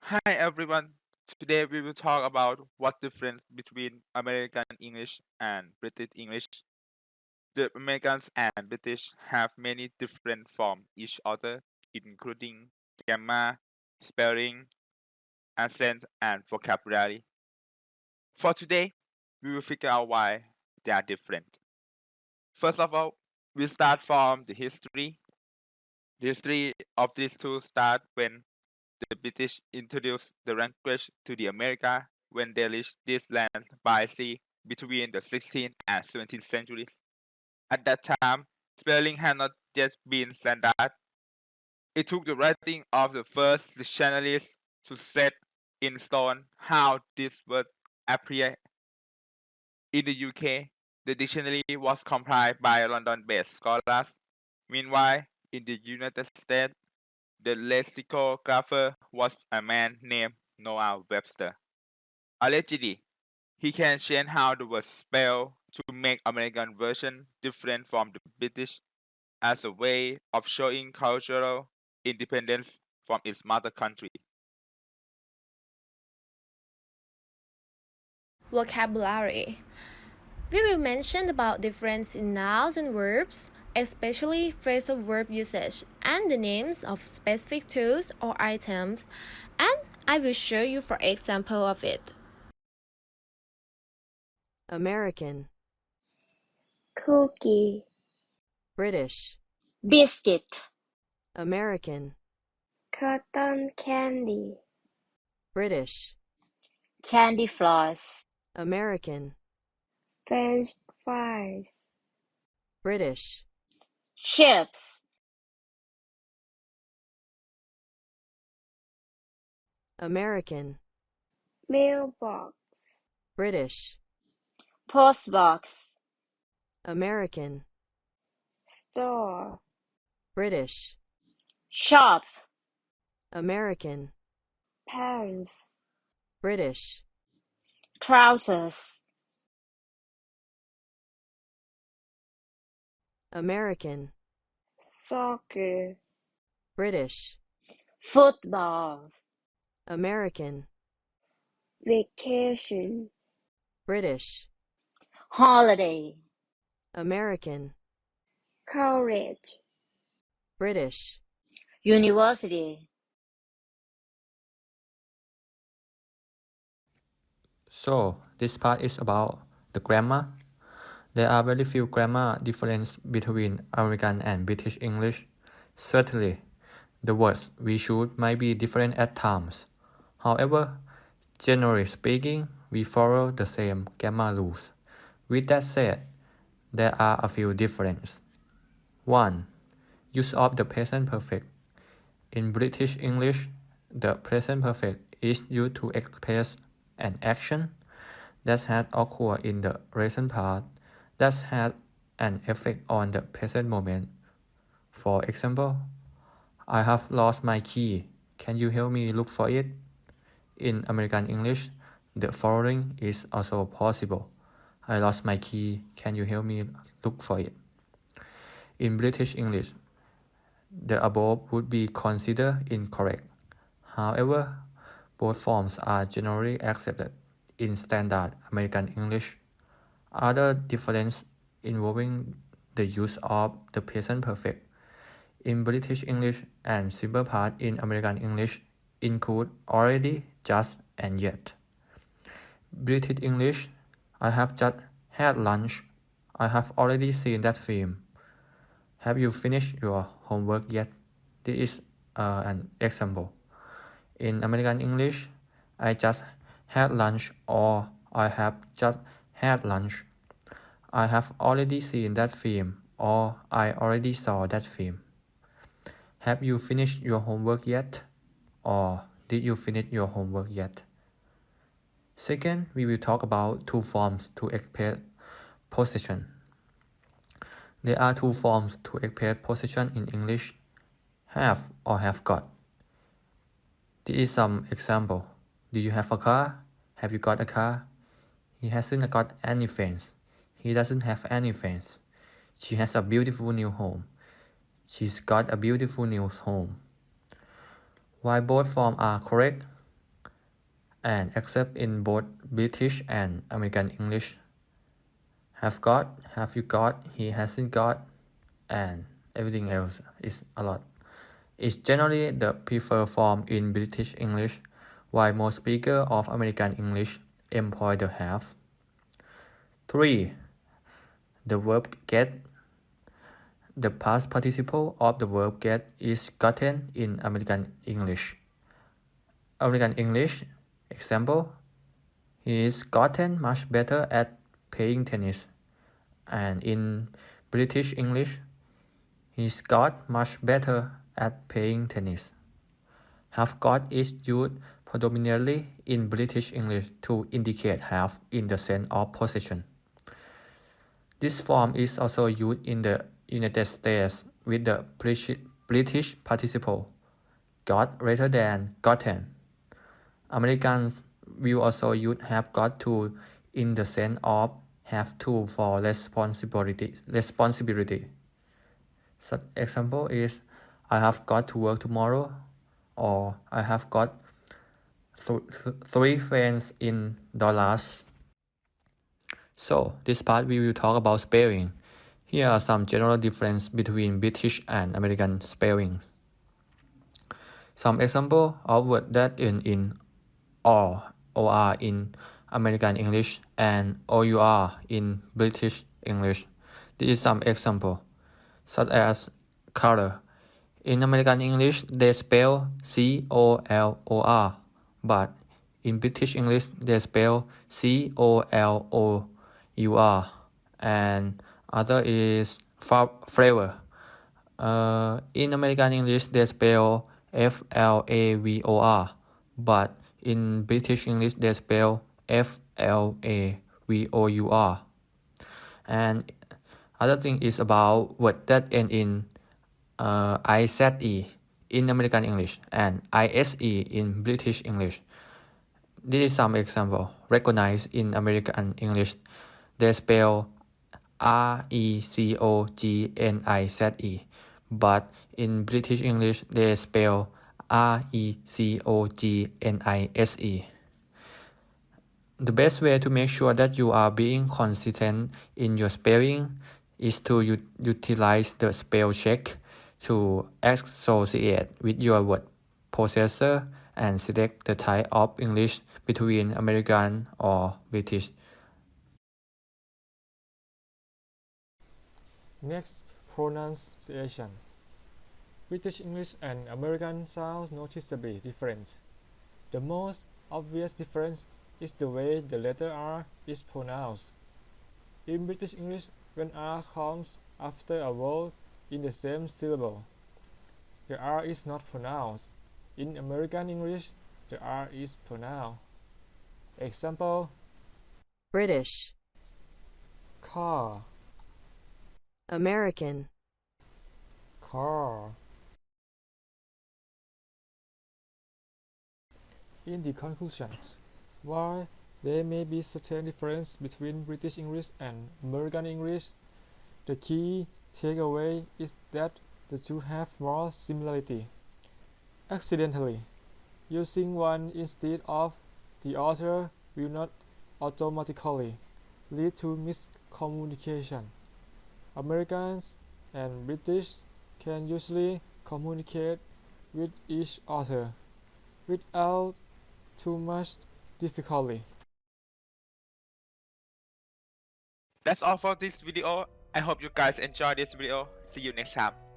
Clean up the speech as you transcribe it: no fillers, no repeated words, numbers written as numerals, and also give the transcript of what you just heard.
Hi everyone. Today we will talk about what difference between American English and British English. The Americans and British have many different from each other, including grammar, spelling, accent, and vocabulary. For today, we will figure out why they are different. First of all, we start from the history. The history of these two start when the British introduced the language to the America when they reached this land by sea between the 16th and 17th centuries. At that time, spelling had not yet been standard. It took the writing of the first dictionaries to set in stone how this word appeared. In the UK, the dictionary was compiled by London-based scholars. Meanwhile, in the United States, the lexicographer was a man named Noah Webster. Allegedly, he can change how the word spelled to make American version different from the British as a way of showing cultural independence from its mother country. Vocabulary. We will mention about difference in nouns and verbs, especially phrasal verb usage and the names of specific tools or items, and I will show you for example of it. American, cookie, British, biscuit, American, cotton candy, British, candy floss, American, French fries, British, chips, American, mailbox, British, postbox, American, store, British, shop, American, pants, British, trousers, American, soccer, British, football, American, vacation, British, holiday, American, college, British. university. So, this part is about the grammar. There are very few grammar differences between American and British English. Certainly, the words we choose might be different at times. However, generally speaking, we follow the same grammar rules. With that said, there are a few differences. 1. Use of the present perfect. In British English, the present perfect is used to express an action that had occurred in the recent past that had an effect on the present moment. For example, I have lost my key. Can you help me look for it? In American English, the following is also possible. I lost my key. Can you help me look for it? In British English, the above would be considered incorrect. However, both forms are generally accepted in standard American English. Other differences involving the use of the present perfect in British English and simple past in American English include already, just, and yet. British English, I have just had lunch. I have already seen that film. Have you finished your homework yet? This is an example. In American English, I just had lunch or I have just had lunch. I have already seen that film or I already saw that film. Have you finished your homework yet? Or did you finish your homework yet? Second, we will talk about two forms to express possession. There are two forms to express possession in English, have or have got. This is some example. Do you have a car? Have you got a car? He hasn't got any friends. He doesn't have any friends. She has a beautiful new home. She's got a beautiful new home. While both forms are correct, and except in both British and American English. Have got, have you got, he hasn't got, and everything else is a lot. It's generally the preferred form in British English, while most speakers of American English employ the have. 3. The verb get. The past participle of the verb get is gotten in American English. American English, example, he is gotten much better at playing tennis. And in British English, he's got much better at playing tennis. Have got is used predominantly in British English to indicate have in the sense of possession. This form is also used in the United States with the British participle got rather than gotten. Americans will also use have got to in the sense of have to for responsibility. Such example is I have got to work tomorrow, or I have got 3 friends in Dallas. So this part we will talk about spelling. Here are some general differences between British and American spelling. Some example of words that end in or in American English and our in British English. This is some example, such as color. In American English, they spell color, but in British English, they spell color. And other is flavor. In American English, they spell flavor, but in British English, they spell flavor. And other thing is about word that end in IZE in American English and ISE in British English. This is some example. Recognize in American English, they spell RECOGNIZE, but in British English, they spell RECOGNISE. The best way to make sure that you are being consistent in your spelling is to utilize the spell check to associate with your word processor and select the type of English between American or British. Next, pronunciation. British English and American sound noticeably different. The most obvious difference is the way the letter R is pronounced. In British English, when R comes after a word in the same syllable, the R is not pronounced. In American English, the R is pronounced. Example: British, car, American, car. In the conclusion, while there may be certain difference between British English and American English, the key takeaway is that the two have more similarity. Accidentally using one instead of the other will not automatically lead to miscommunication. Americans and British can usually communicate with each other without too much difficulty. That's all for this video. I hope you guys enjoyed this video. See you next time.